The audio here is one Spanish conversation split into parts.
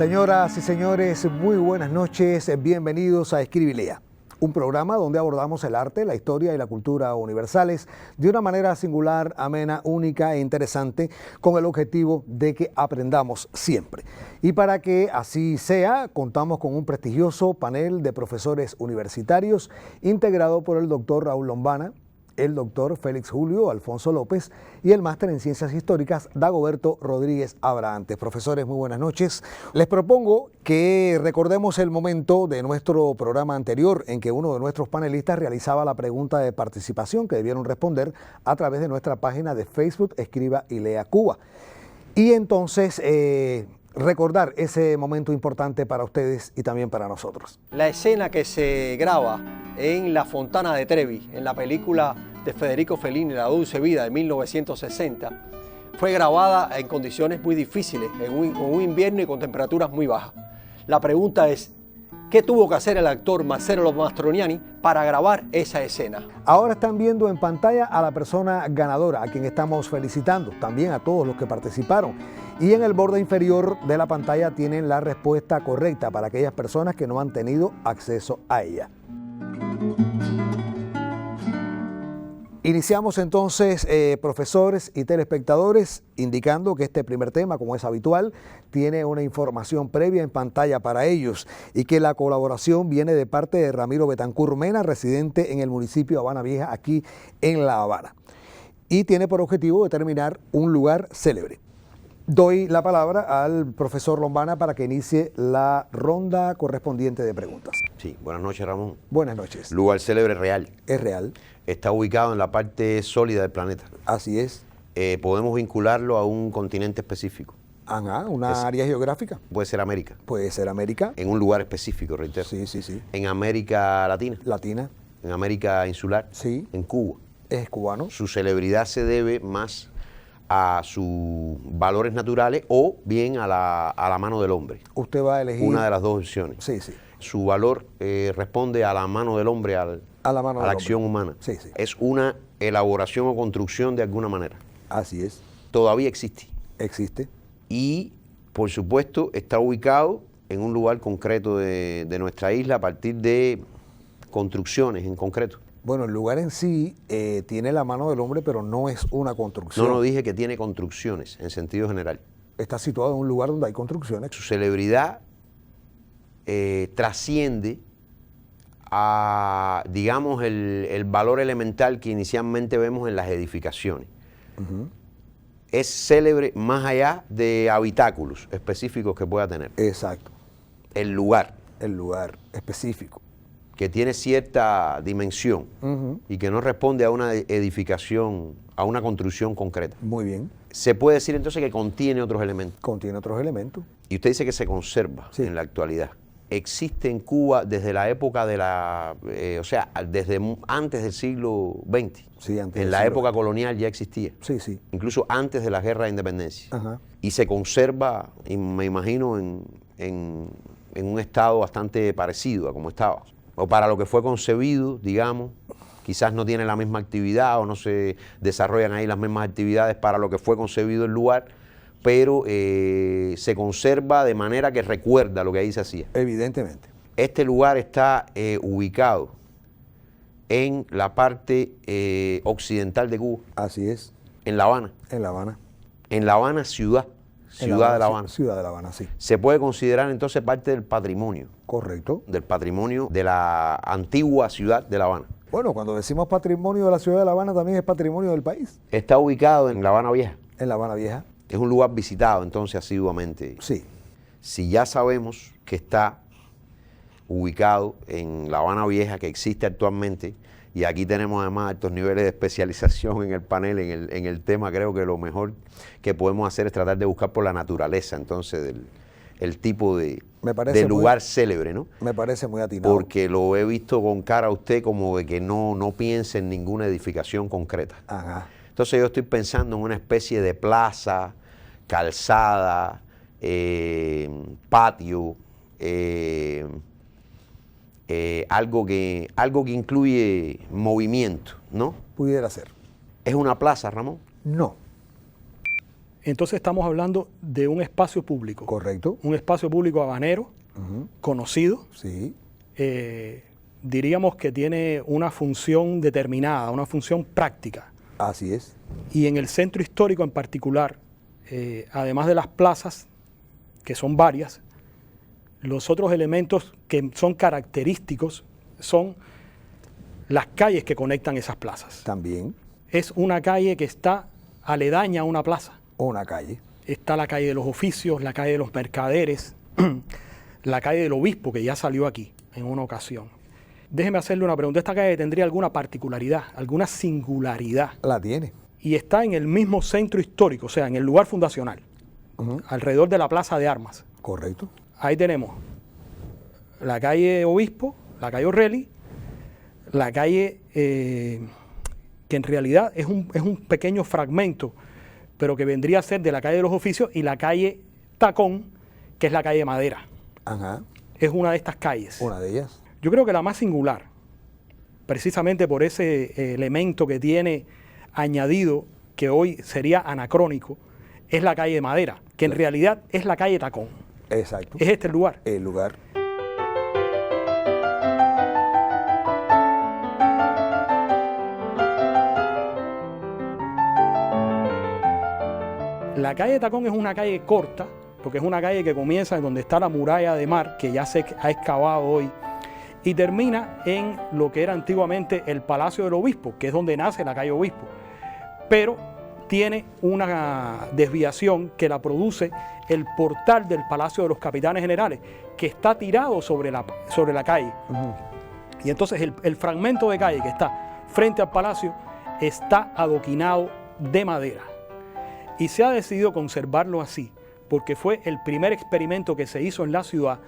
Señoras y señores, muy buenas noches, bienvenidos a Escribe y Lea, un programa donde abordamos el arte, la historia y la cultura universales de una manera singular, amena, única e interesante, con el objetivo de que aprendamos siempre. Y para que así sea, contamos con un prestigioso panel de profesores universitarios integrado por el doctor Raúl Lombana, el doctor Félix Julio Alfonso López y el máster en Ciencias Históricas Dagoberto Rodríguez Abrantes. Profesores, muy buenas noches. Les propongo que recordemos el momento de nuestro programa anterior en que uno de nuestros panelistas realizaba la pregunta de participación que debieron responder a través de nuestra página de Facebook Escriba y Lea Cuba. Y entonces recordar ese momento importante para ustedes y también para nosotros. La escena que se graba en La Fontana de Trevi, en la película de Federico Fellini, La Dulce Vida, de 1960, fue grabada en condiciones muy difíciles, con un invierno y con temperaturas muy bajas. La pregunta es, ¿qué tuvo que hacer el actor Marcello Mastroianni para grabar esa escena? Ahora están viendo en pantalla a la persona ganadora, a quien estamos felicitando, también a todos los que participaron. Y en el borde inferior de la pantalla tienen la respuesta correcta para aquellas personas que no han tenido acceso a ella. Iniciamos entonces, profesores y telespectadores, indicando que este primer tema, como es habitual, tiene una información previa en pantalla para ellos y que la colaboración viene de parte de Ramiro Betancur Mena, residente en el municipio de Habana Vieja, aquí en La Habana, y tiene por objetivo determinar un lugar célebre. Doy la palabra al profesor Lombana para que inicie la ronda correspondiente de preguntas. Sí, buenas noches, Ramón. Buenas noches. Lugar célebre real. Es real. Está ubicado en la parte sólida del planeta. Así es. Podemos vincularlo a un continente específico. Ajá, una área geográfica. Puede ser América. Puede ser América. En un lugar específico, reitero. Sí, sí, sí. En América Latina. Latina. En América Insular. Sí. En Cuba. Es cubano. Su celebridad se debe más a sus valores naturales o bien a la mano del hombre. Usted va a elegir una de las dos opciones. Sí, sí. Su valor responde a la mano del hombre, a la acción humana. Sí, sí. Es una elaboración o construcción de alguna manera. Así es. Todavía existe. Existe. Y, por supuesto, está ubicado en un lugar concreto de nuestra isla a partir de construcciones en concreto. Bueno, el lugar en sí tiene la mano del hombre, pero no es una construcción. No dije que tiene construcciones en sentido general. Está situado en un lugar donde hay construcciones. Su celebridad trasciende a, digamos, el valor elemental que inicialmente vemos en las edificaciones. Uh-huh. Es célebre más allá de habitáculos específicos que pueda tener. Exacto. El lugar. El lugar específico. Que tiene cierta dimensión y que no responde a una edificación, a una construcción concreta. Muy bien. Se puede decir entonces que contiene otros elementos. Contiene otros elementos. Y usted dice que se conserva en la actualidad. Existe en Cuba desde la época de o sea, desde antes del siglo XX. Sí, antes en la época colonial ya existía. Sí, sí. Incluso antes de la guerra de independencia. Ajá. Y se conserva, y me imagino, en un estado bastante parecido a como estaba. O para lo que fue concebido, digamos, quizás no tiene la misma actividad o no se desarrollan ahí las mismas actividades para lo que fue concebido el lugar, pero se conserva de manera que recuerda lo que ahí se hacía. Evidentemente. Este lugar está ubicado en la parte occidental de Cuba. Así es. En La Habana. En La Habana. En La Habana, ciudad de La Habana. Ciudad de La Habana, sí. Se puede considerar entonces parte del patrimonio. Correcto. Del patrimonio de la antigua ciudad de La Habana. Bueno, cuando decimos patrimonio de la ciudad de La Habana, también es patrimonio del país. Está ubicado en La Habana Vieja. En La Habana Vieja. Es un lugar visitado entonces asiduamente. Sí. Si ya sabemos que está ubicado en La Habana Vieja, que existe actualmente, y aquí tenemos además altos niveles de especialización en el panel, en el tema, creo que lo mejor que podemos hacer es tratar de buscar por la naturaleza entonces el tipo de lugar célebre, ¿no? Me parece muy atinado. Porque lo he visto con cara a usted como de que no piensa en ninguna edificación concreta. Ajá. Entonces yo estoy pensando en una especie de plaza, calzada, patio, algo que incluye movimiento, ¿no? Pudiera ser. ¿Es una plaza, Ramón? No. Entonces estamos hablando de un espacio público. Correcto. Un espacio público habanero, conocido. Sí. Diríamos que tiene una función determinada, una función práctica. Así es. Y en el centro histórico en particular, además de las plazas, que son varias, los otros elementos que son característicos son las calles que conectan esas plazas. También. Es una calle que está aledaña a una plaza. Una calle. Está la calle de los oficios, la calle de los mercaderes, la calle del obispo, que ya salió aquí en una ocasión. Déjeme hacerle una pregunta. ¿Esta calle tendría alguna particularidad, alguna singularidad? La tiene. Y está en el mismo centro histórico, o sea, en el lugar fundacional, alrededor de la Plaza de Armas. Correcto. Ahí tenemos la calle Obispo, la calle O'Reilly, la calle que en realidad es un pequeño fragmento, pero que vendría a ser de la calle de los Oficios, y la calle Tacón, que es la calle Madera. Ajá. Es una de estas calles. Una de ellas. Yo creo que la más singular, precisamente por ese elemento que tiene añadido, que hoy sería anacrónico, es la calle Madera, que en realidad es la calle Tacón. Exacto. Es este el lugar. El lugar. La calle Tacón es una calle corta, porque es una calle que comienza en donde está la muralla de mar, que ya se ha excavado hoy, y termina en lo que era antiguamente el Palacio del Obispo, que es donde nace la calle Obispo. Pero tiene una desviación que la produce el portal del Palacio de los Capitanes Generales, que está tirado sobre la calle. Y entonces el fragmento de calle que está frente al palacio está adoquinado de madera. Y se ha decidido conservarlo así, porque fue el primer experimento que se hizo en la ciudad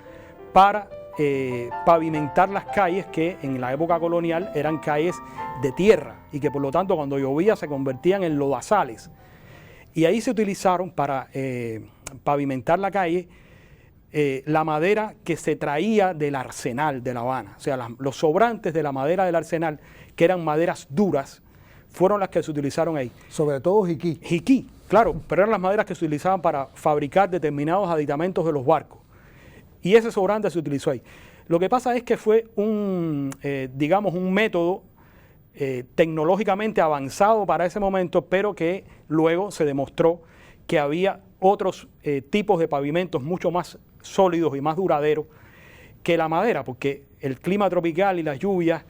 para pavimentar las calles que en la época colonial eran calles de tierra y que por lo tanto cuando llovía se convertían en lodazales. Y ahí se utilizaron para pavimentar la calle la madera que se traía del arsenal de La Habana. O sea, los sobrantes de la madera del arsenal, que eran maderas duras, fueron las que se utilizaron ahí. Sobre todo jiquí. Jiquí, claro, pero eran las maderas que se utilizaban para fabricar determinados aditamentos de los barcos. Y ese sobrante se utilizó ahí. Lo que pasa es que fue digamos, un método tecnológicamente avanzado para ese momento, pero que luego se demostró que había otros tipos de pavimentos mucho más sólidos y más duraderos que la madera, porque el clima tropical y las lluvias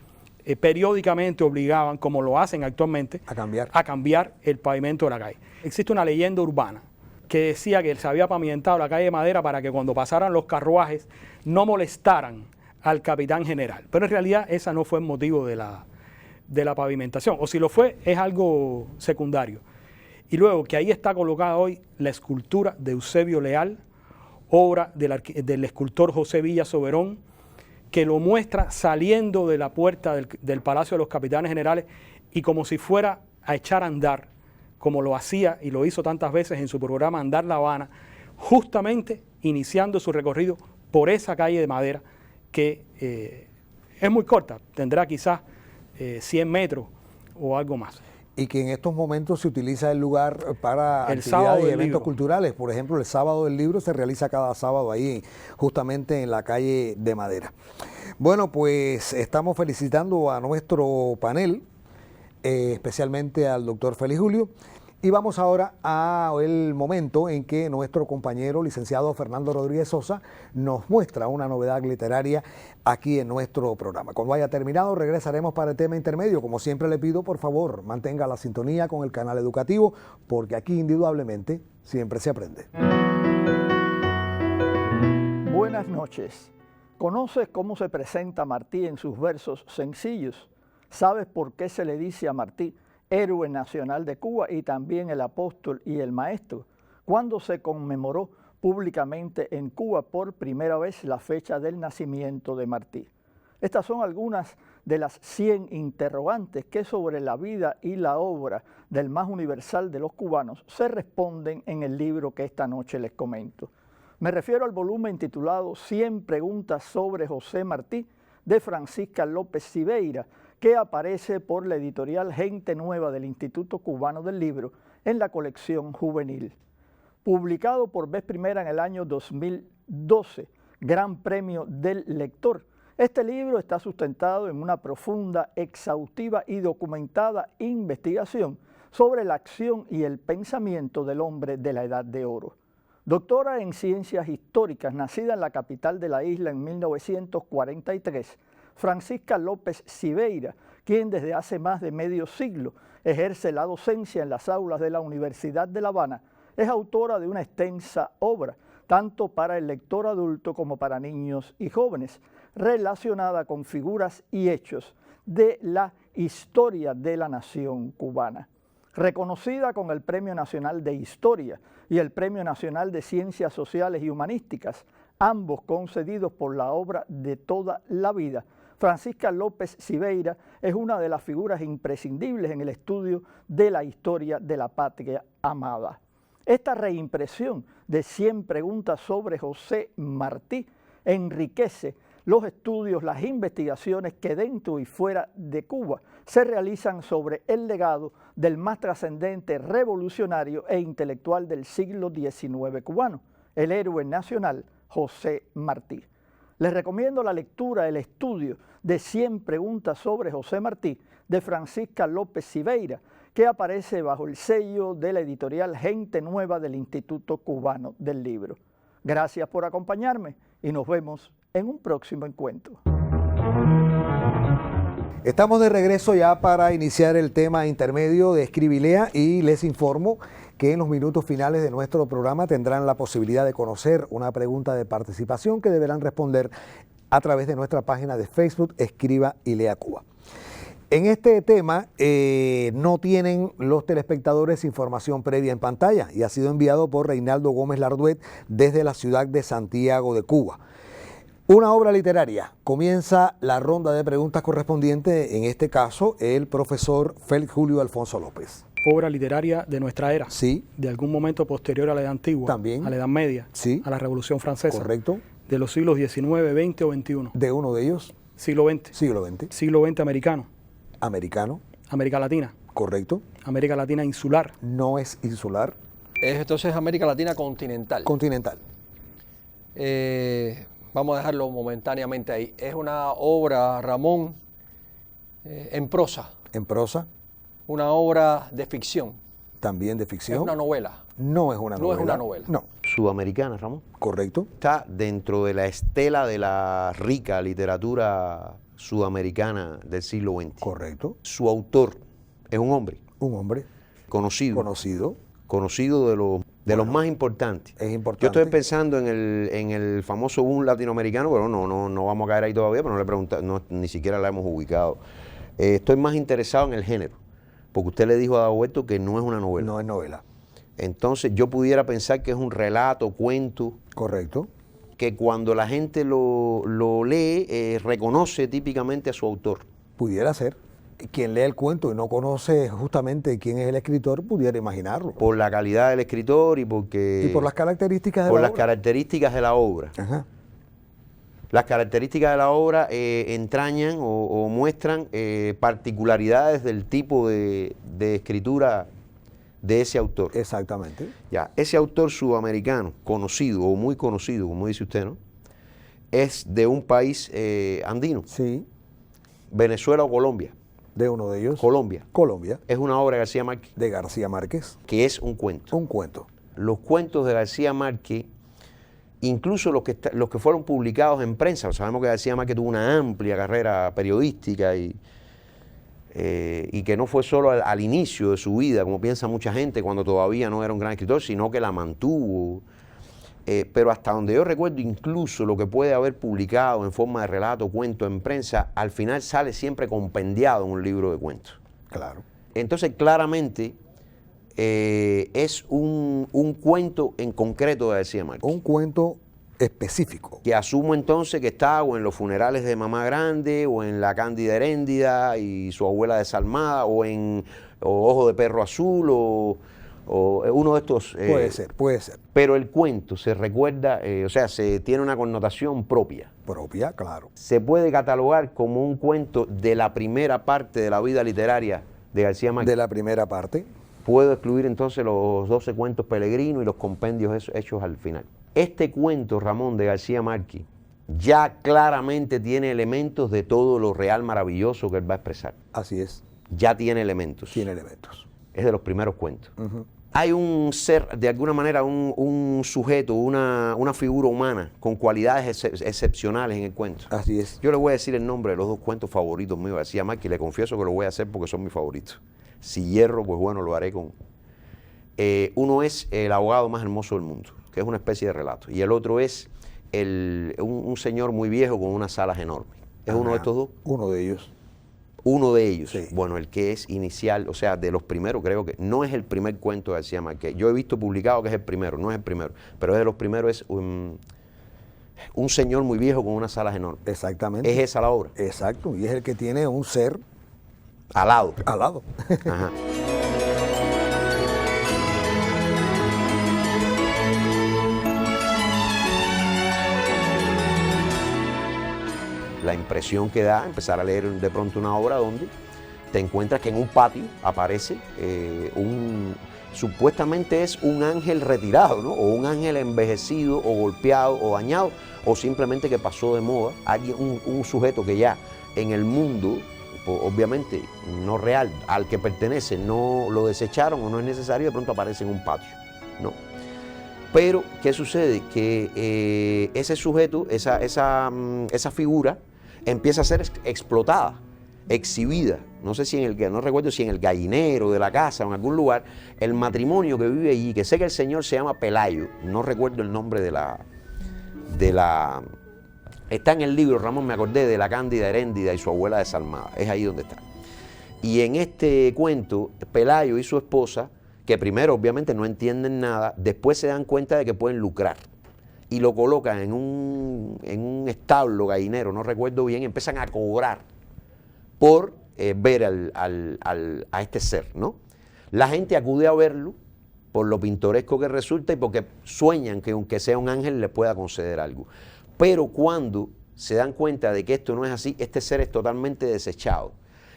periódicamente obligaban, como lo hacen actualmente, a cambiar el pavimento de la calle. Existe una leyenda urbana que decía que se había pavimentado la calle de madera para que cuando pasaran los carruajes no molestaran al capitán general. Pero en realidad ese no fue el motivo de la pavimentación, o si lo fue, es algo secundario. Y luego que ahí está colocada hoy la escultura de Eusebio Leal, obra del escultor José Villa Soberón, que lo muestra saliendo de la puerta del Palacio de los Capitanes Generales y como si fuera a echar a andar, como lo hacía y lo hizo tantas veces en su programa Andar La Habana, justamente iniciando su recorrido por esa calle de madera que es muy corta, tendrá quizás 100 metros o algo más. Y que en estos momentos se utiliza el lugar para el actividades y eventos culturales. Por ejemplo, el Sábado del Libro se realiza cada sábado ahí, justamente en la calle de Madera. Bueno, pues estamos felicitando a nuestro panel, especialmente al doctor Félix Julio. Y vamos ahora al momento en que nuestro compañero licenciado Fernando Rodríguez Sosa nos muestra una novedad literaria aquí en nuestro programa. Cuando haya terminado regresaremos para el tema intermedio. Como siempre le pido, por favor, mantenga la sintonía con el canal educativo, porque aquí indudablemente siempre se aprende. Buenas noches. ¿Conoces cómo se presenta Martí en sus versos sencillos? ¿Sabes por qué se le dice a Martí héroe nacional de Cuba y también el apóstol y el maestro? ¿Cuándo se conmemoró públicamente en Cuba por primera vez la fecha del nacimiento de Martí? Estas son algunas de las 100 interrogantes que sobre la vida y la obra del más universal de los cubanos se responden en el libro que esta noche les comento. Me refiero al volumen titulado 100 preguntas sobre José Martí, de Francisca López Civeira, que aparece por la editorial Gente Nueva del Instituto Cubano del Libro en la colección juvenil. publicado por vez primera en el año 2012, Gran Premio del Lector. Este libro está sustentado en una profunda, exhaustiva y documentada investigación sobre la acción y el pensamiento del hombre de la Edad de Oro. Doctora en Ciencias Históricas, nacida en la capital de la isla en 1943, Francisca López Civeira, quien desde hace más de medio siglo ejerce la docencia en las aulas de la Universidad de La Habana, es autora de una extensa obra, tanto para el lector adulto como para niños y jóvenes, relacionada con figuras y hechos de la historia de la nación cubana. Reconocida con el Premio Nacional de Historia y el Premio Nacional de Ciencias Sociales y Humanísticas, ambos concedidos por la obra de toda la vida, Francisca López Civeira es una de las figuras imprescindibles en el estudio de la historia de la patria amada. Esta reimpresión de 100 preguntas sobre José Martí enriquece los estudios, las investigaciones que dentro y fuera de Cuba se realizan sobre el legado del más trascendente revolucionario e intelectual del siglo XIX cubano, el héroe nacional José Martí. Les recomiendo la lectura, el estudio de 100 preguntas sobre José Martí de Francisca López Civeira, que aparece bajo el sello de la editorial Gente Nueva del Instituto Cubano del Libro. Gracias por acompañarme y nos vemos en un próximo encuentro. Estamos de regreso ya para iniciar el tema intermedio de Escribe y Lea y les informo que en los minutos finales de nuestro programa tendrán la posibilidad de conocer una pregunta de participación que deberán responder a través de nuestra página de Facebook Escriba y Lea Cuba. En este tema no tienen los telespectadores información previa en pantalla y ha sido enviado por Reinaldo Gómez Larduet desde la ciudad de Santiago de Cuba. Una obra literaria. Comienza la ronda de preguntas correspondiente, en este caso, el profesor Félix Julio Alfonso López. Obra literaria de nuestra era. Sí. De algún momento posterior a la Edad Antigua. También. A la Edad Media. Sí. A la Revolución Francesa. Correcto. De los siglos XIX, XX o XXI. De uno de ellos. Siglo XX. Siglo XX. Siglo XX americano. Americano. América Latina. Correcto. América Latina insular. No es insular. Es entonces América Latina continental. Continental. Vamos a dejarlo momentáneamente ahí. Es una obra, Ramón, en prosa. En prosa. Una obra de ficción. También de ficción. Es una novela. No es una novela. No es una novela. No. Sudamericana, Ramón. Correcto. Está dentro de la estela de la rica literatura sudamericana del siglo XX. Correcto. Su autor es un hombre. Un hombre. Conocido. Conocido. De los más importantes. Es importante. Yo estoy pensando en el famoso boom latinoamericano, pero no vamos a caer ahí todavía, pero ni siquiera la hemos ubicado. Estoy más interesado en el género, porque usted le dijo a Dagoberto que no es una novela. No es novela. Entonces yo pudiera pensar que es un relato, cuento. Correcto. Que cuando la gente lo lee, reconoce típicamente a su autor. Pudiera ser. Quien lee el cuento y no conoce justamente quién es el escritor, pudiera imaginarlo. Por la calidad del escritor y porque... Y por las características de por la las obra. características de la obra. Ajá. Las características de la obra entrañan o muestran particularidades del tipo de escritura de ese autor. Exactamente. Ya, ese autor sudamericano, conocido o muy conocido, como dice usted, ¿no? Es de un país andino. Sí. Venezuela o Colombia. De uno de ellos. Colombia. Colombia. Es una obra de García Márquez. De García Márquez. Que es un cuento. Un cuento. Los cuentos de García Márquez, incluso los que fueron publicados en prensa, sabemos que García Márquez tuvo una amplia carrera periodística y que no fue solo al inicio de su vida, como piensa mucha gente, cuando todavía no era un gran escritor, sino que la mantuvo. Pero hasta donde yo recuerdo, incluso lo que puede haber publicado en forma de relato, cuento en prensa, al final sale siempre compendiado en un libro de cuentos. Claro. Entonces, claramente, es un cuento en concreto de García Márquez. Un cuento específico. Que asumo entonces que está o en los funerales de Mamá Grande, o en La Cándida Heréndida y su abuela desalmada, o en Ojo de Perro Azul, o uno de estos... Puede ser. Pero el cuento se recuerda, tiene una connotación propia. Propia, claro. Se puede catalogar como un cuento de la primera parte de la vida literaria de García Márquez. De la primera parte. puedo excluir entonces los 12 cuentos peregrinos y los compendios hechos al final. Este cuento, Ramón, de García Márquez, ya claramente tiene elementos de todo lo real maravilloso que él va a expresar. Así es. Ya tiene elementos. Tiene elementos. Es de los primeros cuentos. Hay un ser, de alguna manera, un sujeto, una figura humana con cualidades excepcionales en el cuento. Así es. Yo le voy a decir el nombre de los 2 cuentos favoritos míos de García Márquez y le confieso que lo voy a hacer porque son mis favoritos. Si hierro, pues bueno, lo haré con... uno es El abogado más hermoso del mundo, que es una especie de relato. Y el otro es un señor muy viejo con unas alas enormes. ¿Es uno de estos 2? Uno de ellos. Uno de ellos, Sí. Bueno, el que es inicial, o sea, de los primeros, creo que no es el primer cuento de García Márquez. Yo he visto publicado que es el primero, no es el primero, pero es de los primeros, es un señor muy viejo con unas alas enormes. Exactamente. Es esa la obra. Exacto, y es el que tiene un ser Alado. alado. Ajá. La impresión que da empezar a leer de pronto una obra donde te encuentras que en un patio aparece supuestamente es un ángel retirado, ¿no? O un ángel envejecido o golpeado o dañado, o simplemente que pasó de moda, un sujeto que ya en el mundo, pues, obviamente no real, al que pertenece, no lo desecharon o no es necesario, de pronto aparece en un patio, ¿no? Pero, ¿qué sucede? Que ese sujeto, esa figura, empieza a ser explotada, exhibida. No sé si no recuerdo si en el gallinero de la casa o en algún lugar, el matrimonio que vive allí, que sé que el señor se llama Pelayo, no recuerdo el nombre de la... Está en el libro, Ramón, me acordé de la Cándida Heréndida y su abuela desalmada, es ahí donde está. Y en este cuento, Pelayo y su esposa, que primero obviamente no entienden nada, después se dan cuenta de que pueden lucrar. Y lo colocan en un establo gallinero, no recuerdo bien, y empiezan a cobrar por ver a este ser, ¿no? La gente acude a verlo por lo pintoresco que resulta y porque sueñan que aunque sea un ángel les pueda conceder algo. Pero cuando se dan cuenta de que esto no es así, este ser es totalmente desechado.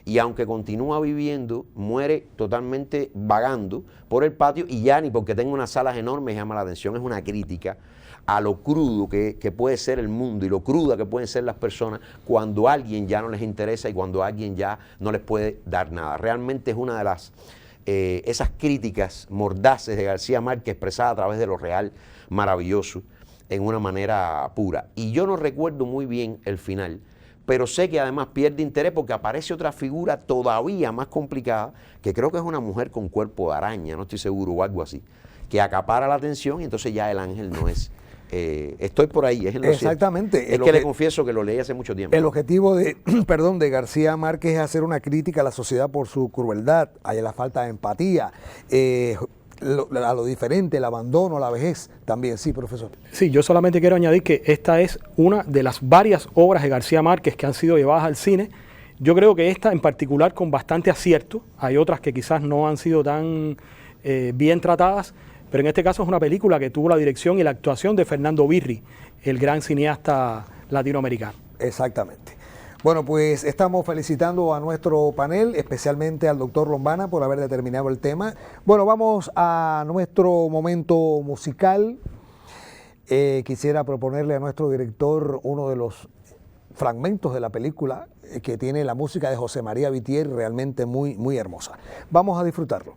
Y aunque continúa viviendo, muere totalmente vagando por el patio y ya ni porque tenga unas alas enormes llama la atención. Es una crítica a lo crudo que puede ser el mundo y lo cruda que pueden ser las personas cuando a alguien ya no les interesa y cuando a alguien ya no les puede dar nada. Realmente es una de las esas críticas mordaces de García Márquez expresada a través de lo real, maravilloso, en una manera pura. Y yo no recuerdo muy bien el final, pero sé que además pierde interés porque aparece otra figura todavía más complicada, que creo que es una mujer con cuerpo de araña, no estoy seguro, o algo así, que acapara la atención y entonces ya el ángel no es... estoy por ahí, es en lo Exactamente. cierto. Es que le confieso que lo leí hace mucho tiempo. El objetivo de, de García Márquez es hacer una crítica a la sociedad por su crueldad, a la falta de empatía, a lo diferente, el abandono, la vejez también. Sí, profesor. Sí, yo solamente quiero añadir que esta es una de las varias obras de García Márquez que han sido llevadas al cine. Yo creo que esta en particular con bastante acierto. Hay otras que quizás no han sido tan bien tratadas, pero en este caso es una película que tuvo la dirección y la actuación de Fernando Birri, el gran cineasta latinoamericano. Exactamente. Bueno, pues estamos felicitando a nuestro panel, especialmente al doctor Lombana por haber determinado el tema. Bueno, vamos a nuestro momento musical. Quisiera proponerle a nuestro director uno de los fragmentos de la película que tiene la música de José María Vitier, realmente muy, muy hermosa. Vamos a disfrutarlo.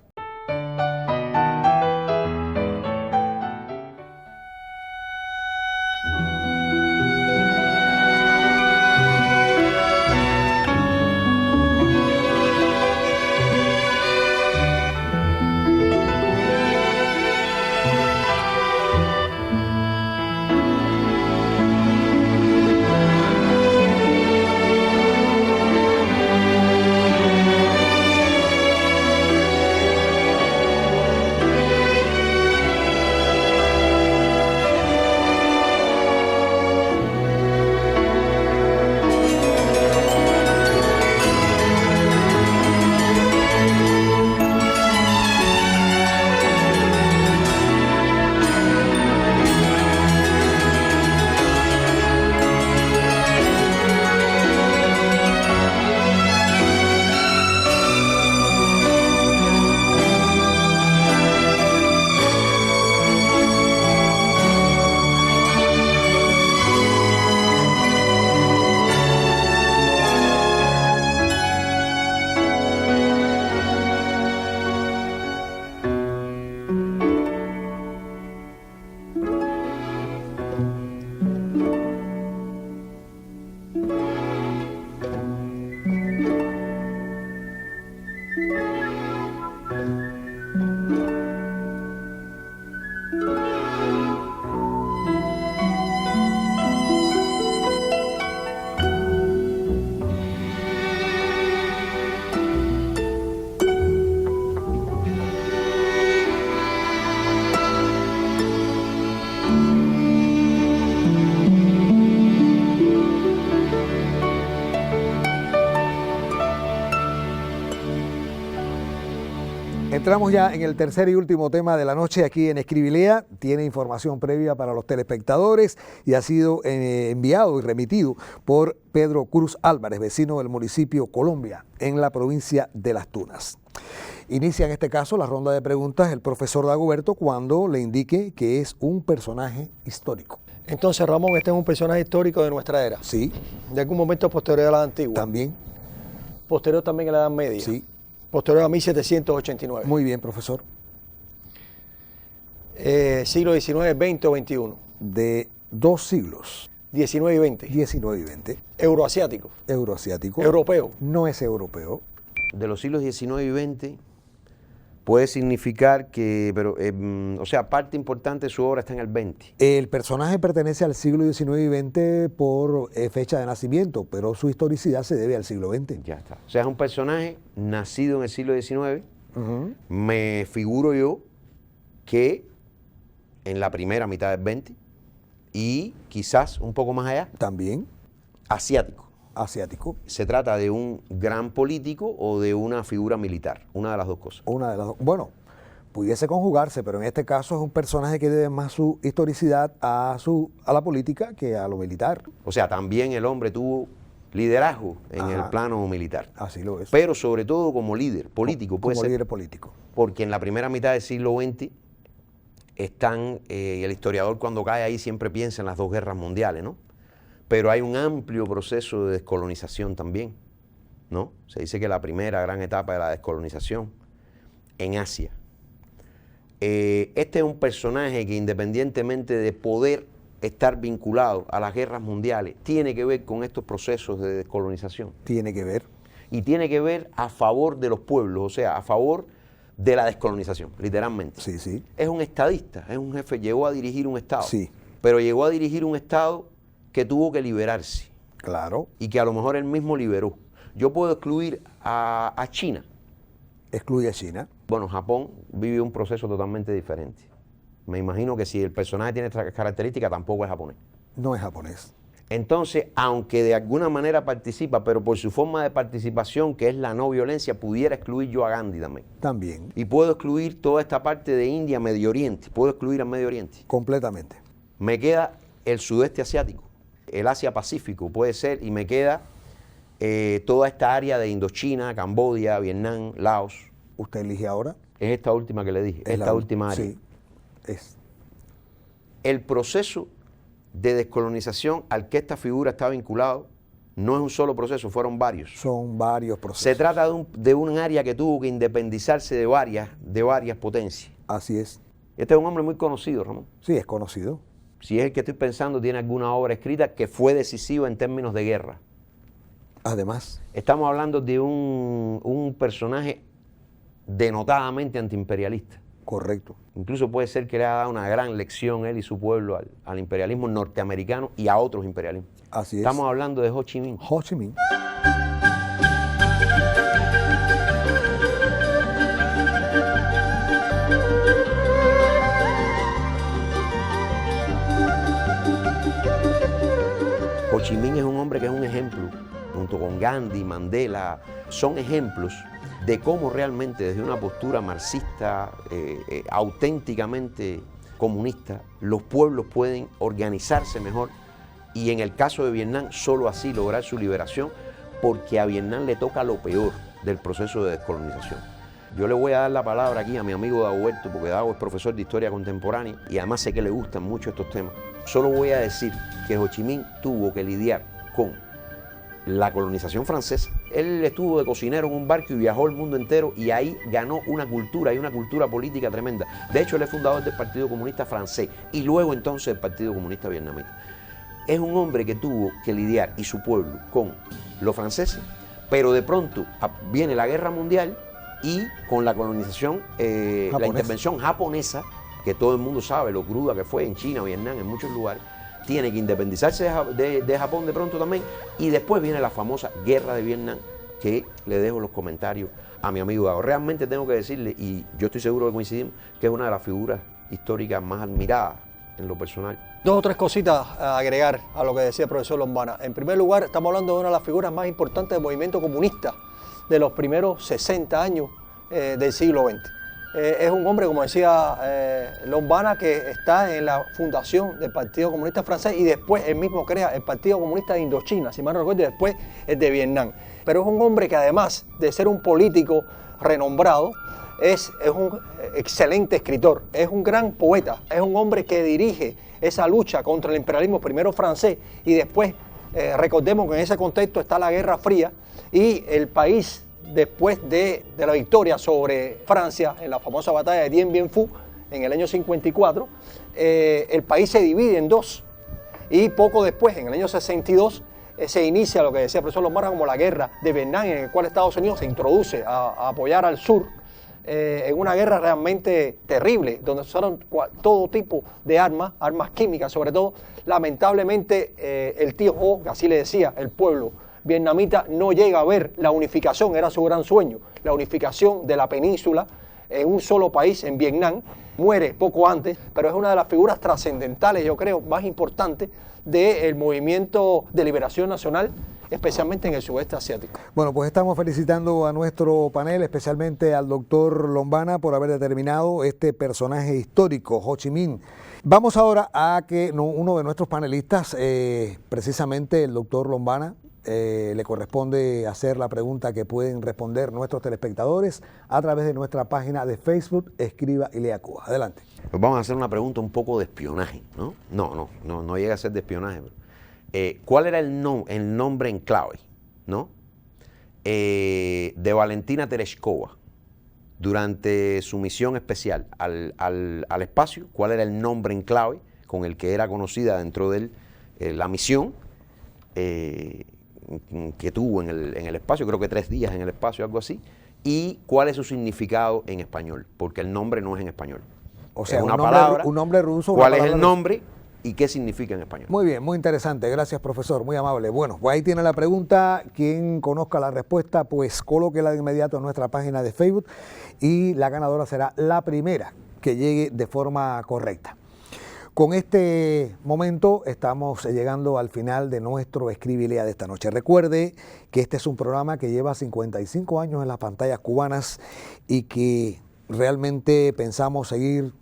Entramos ya en el tercer y último tema de la noche aquí en Escribilea. Tiene información previa para los telespectadores y ha sido enviado y remitido por Pedro Cruz Álvarez, vecino del municipio Colombia, en la provincia de Las Tunas. Inicia en este caso la ronda de preguntas el profesor Dagoberto cuando le indique que es un personaje histórico. Entonces, Ramón, este es un personaje histórico de nuestra era. Sí. De algún momento posterior a la antigua. También. Posterior también a la Edad Media. Sí. Posterior a 1789. Muy bien, profesor. Siglo XIX, XX o XXI. De 2 siglos. 19 y 20. 19 y 20. Euroasiático. Euroasiático. Europeo. No es europeo. De los siglos XIX y XX puede significar que, pero, o sea, parte importante de su obra está en el 20. El personaje pertenece al siglo XIX y XX por fecha de nacimiento, pero su historicidad se debe al siglo XX. Ya está. O sea, es un personaje nacido en el siglo XIX. Me figuro yo que en la primera mitad del 20 y quizás un poco más allá, También asiático. asiático. ¿Se trata de un gran político o de una figura militar? Una de las dos cosas. Una de las dos. Bueno, pudiese conjugarse, pero en este caso es un personaje que debe más su historicidad a la política que a lo militar. O sea, también el hombre tuvo liderazgo en Ajá. el plano militar. Así lo es. Pero sobre todo como líder político, puede Como ser. líder político. Porque en la primera mitad del siglo XX están, y el historiador cuando cae ahí siempre piensa en las dos guerras mundiales, ¿no? Pero hay un amplio proceso de descolonización también, ¿no? Se dice que la primera gran etapa de la descolonización en Asia. Este es un personaje que independientemente de poder estar vinculado a las guerras mundiales, tiene que ver con estos procesos de descolonización. Tiene que ver. Y tiene que ver a favor de los pueblos, o sea, a favor de la descolonización, literalmente. Sí, sí. Es un estadista, es un jefe, llegó a dirigir un Estado. Sí. Pero llegó a dirigir un Estado que tuvo que liberarse Claro. y que a lo mejor él mismo liberó. Yo puedo excluir a China. Excluye a China. Bueno, Japón vive un proceso totalmente diferente. Me imagino que si el personaje tiene estas características, tampoco es japonés. No es japonés. Entonces, aunque de alguna manera participa, pero por su forma de participación, que es la no violencia, pudiera excluir yo a Gandhi también. También. Y puedo excluir toda esta parte de India, Medio Oriente. Puedo excluir al Medio Oriente. Completamente. Me queda el sudeste asiático, el Asia-Pacífico puede ser, y me queda toda esta área de Indochina, Camboya, Vietnam, Laos. ¿Usted elige ahora? Es esta última que le dije, Es esta la última área. Sí. Es. El proceso de descolonización al que esta figura está vinculado no es un solo proceso, fueron varios. Son varios procesos. Se trata de un área que tuvo que independizarse de varias potencias. Así es. Este es un hombre muy conocido, Ramón. Sí, es conocido. Si es el que estoy pensando, tiene alguna obra escrita que fue decisiva en términos de guerra. Además, Estamos hablando de un personaje denotadamente antiimperialista. correcto. Incluso puede ser que le haya dado una gran lección él y su pueblo al imperialismo norteamericano y a otros imperialismos. Así es. Estamos hablando de Ho Chi Minh. Ho Chi Minh. Ho Chi Minh es un hombre que es un ejemplo, junto con Gandhi, Mandela, son ejemplos de cómo realmente desde una postura marxista, auténticamente comunista, los pueblos pueden organizarse mejor y en el caso de Vietnam solo así lograr su liberación, porque a Vietnam le toca lo peor del proceso de descolonización. Yo le voy a dar la palabra aquí a mi amigo Dagoberto, porque Dago es profesor de historia contemporánea y además sé que le gustan mucho estos temas. Solo voy a decir que Ho Chi Minh tuvo que lidiar con la colonización francesa. Él estuvo de cocinero en un barco y viajó el mundo entero y ahí ganó una cultura y una cultura política tremenda. De hecho, él es fundador del Partido Comunista Francés y luego entonces del Partido Comunista Vietnamita. Es un hombre que tuvo que lidiar, y su pueblo, con los franceses, pero de pronto viene la Guerra Mundial y con la colonización, la intervención japonesa, que todo el mundo sabe lo cruda que fue en China, Vietnam, en muchos lugares, tiene que independizarse de Japón de pronto también, y después viene la famosa Guerra de Vietnam, que le dejo los comentarios a mi amigo Dago. Realmente tengo que decirle, y yo estoy seguro que coincidimos, que es una de las figuras históricas más admiradas en lo personal. Dos o tres cositas a agregar a lo que decía el profesor Lombana. En primer lugar, estamos hablando de una de las figuras más importantes del movimiento comunista de los primeros 60 años del siglo XX. es un hombre, como decía Lombana, que está en la fundación del Partido Comunista Francés y después él mismo crea el Partido Comunista de Indochina, si mal no recuerdo, y después el de Vietnam. Pero es un hombre que además de ser un político renombrado, es un excelente escritor, es un gran poeta, es un hombre que dirige esa lucha contra el imperialismo, primero francés y después, recordemos que en ese contexto está la Guerra Fría y el país, después de la victoria sobre Francia en la famosa batalla de Dien Bien Phu en el año 54, el país se divide en dos y poco después, en el año 62, se inicia lo que decía el profesor Lombana como la guerra de Vietnam, en el cual Estados Unidos se introduce a apoyar al sur en una guerra realmente terrible, donde se usaron todo tipo de armas químicas sobre todo. Lamentablemente el tío Ho, que así le decía, el pueblo vietnamita no llega a ver la unificación, era su gran sueño, la unificación de la península en un solo país, en Vietnam. Muere poco antes, pero es una de las figuras trascendentales, yo creo, más importantes del movimiento de liberación nacional, especialmente en el sudeste asiático. Bueno, pues estamos felicitando a nuestro panel, especialmente al doctor Lombana, por haber determinado este personaje histórico, Ho Chi Minh. Vamos ahora a que uno de nuestros panelistas, precisamente el doctor Lombana, le corresponde hacer la pregunta que pueden responder nuestros telespectadores a través de nuestra página de Facebook, Escriba y Lea Cuba. Adelante. Pues vamos a hacer una pregunta un poco de espionaje, ¿no? No llega a ser de espionaje. Pero, ¿cuál era el nombre en clave, ¿no? De Valentina Tereshkova durante su misión especial al espacio? ¿Cuál era el nombre en clave con el que era conocida dentro de la misión que tuvo en el espacio? Creo que 3 días en el espacio, algo así. ¿Y cuál es su significado en español? Porque el nombre no es en español. O sea, es una palabra, un nombre ruso. ¿Cuál es el nombre y qué significa en español? Muy bien, muy interesante. Gracias, profesor. Muy amable. Bueno, pues ahí tiene la pregunta. Quien conozca la respuesta, pues colóquela de inmediato en nuestra página de Facebook y la ganadora será la primera que llegue de forma correcta. Con este momento estamos llegando al final de nuestro Escribe y Lea de esta noche. Recuerde que este es un programa que lleva 55 años en las pantallas cubanas y que realmente pensamos seguir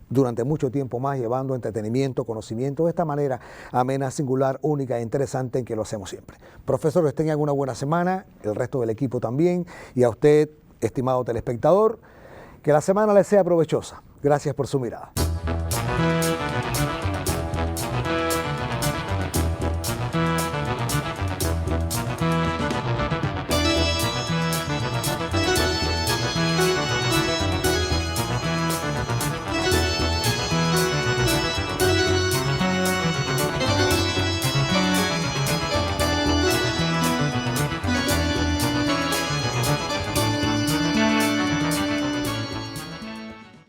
durante mucho tiempo más llevando entretenimiento, conocimiento de esta manera amena, singular, única e interesante en que lo hacemos siempre. Profesor, que tengan una buena semana, el resto del equipo también, y a usted, estimado telespectador, que la semana les sea provechosa. Gracias por su mirada.